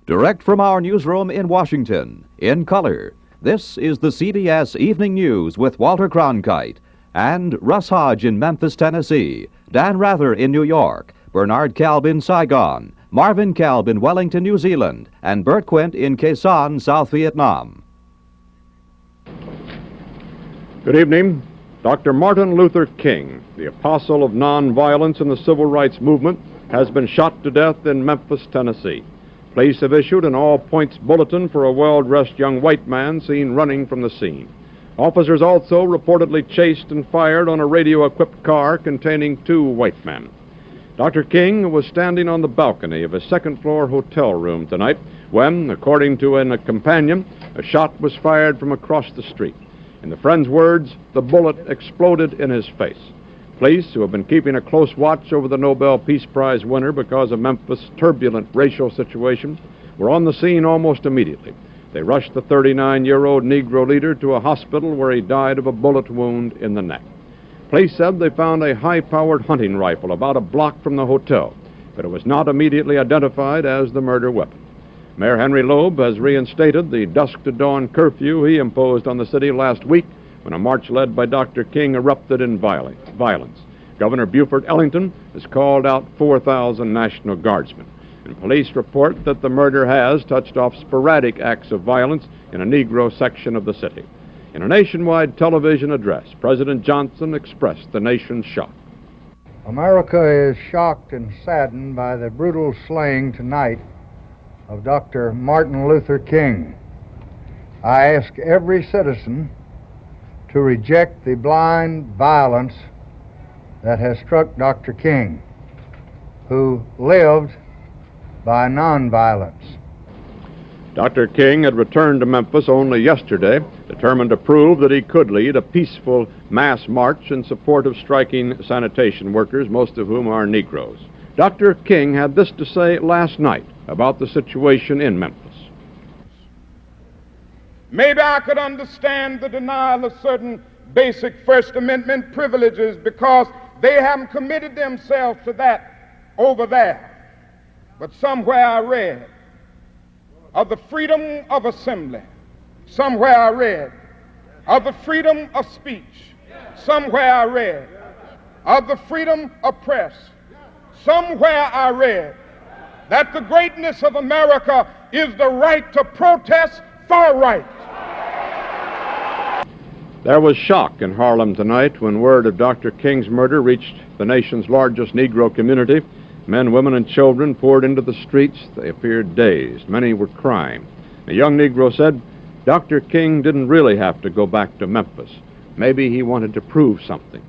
Direct from our newsroom in Washington, in color, this is the CBS Evening News with Walter Cronkite and Russ Hodge in Memphis, Tennessee, Dan Rather in New York, Bernard Kalb in Saigon, Marvin Kalb in Wellington, New Zealand, and Bert Quint in Quezon, Son, South Vietnam. Good evening. Dr. Martin Luther King, the apostle of nonviolence in the civil rights movement, has been shot to death in Memphis, Tennessee. Police have issued an all-points bulletin for a well-dressed young white man seen running from the scene. Officers also reportedly chased and fired on a radio-equipped car containing 2 white men. Dr. King was standing on the balcony of a second-floor hotel room tonight when, according to a companion, a shot was fired from across the street. In the friend's words, the bullet exploded in his face. Police, who have been keeping a close watch over the Nobel Peace Prize winner because of Memphis' turbulent racial situation, were on the scene almost immediately. They rushed the 39-year-old Negro leader to a hospital where he died of a bullet wound in the neck. Police said they found a high-powered hunting rifle about a block from the hotel, but it was not immediately identified as the murder weapon. Mayor Henry Loeb has reinstated the dusk-to-dawn curfew he imposed on the city last week when a march led by Dr. King erupted in violence. Governor Buford Ellington has called out 4,000 National Guardsmen, and police report that the murder has touched off sporadic acts of violence in a Negro section of the city. In a nationwide television address, President Johnson expressed the nation's shock. America is shocked and saddened by the brutal slaying tonight of Dr. Martin Luther King. I ask every citizen to reject the blind violence that has struck Dr. King, who lived by nonviolence. Dr. King had returned to Memphis only yesterday, determined to prove that he could lead a peaceful mass march in support of striking sanitation workers, most of whom are Negroes. Dr. King had this to say last night about the situation in Memphis. Maybe I could understand the denial of certain basic First Amendment privileges because they haven't committed themselves to that over there. But somewhere I read of the freedom of assembly. Somewhere I read of the freedom of speech. Somewhere I read of the freedom of press. Somewhere I read that the greatness of America is the right to protest for right. There was shock in Harlem tonight when word of Dr. King's murder reached the nation's largest Negro community. Men, women, and children poured into the streets. They appeared dazed. Many were crying. A young Negro said, Dr. King didn't really have to go back to Memphis. Maybe he wanted to prove something.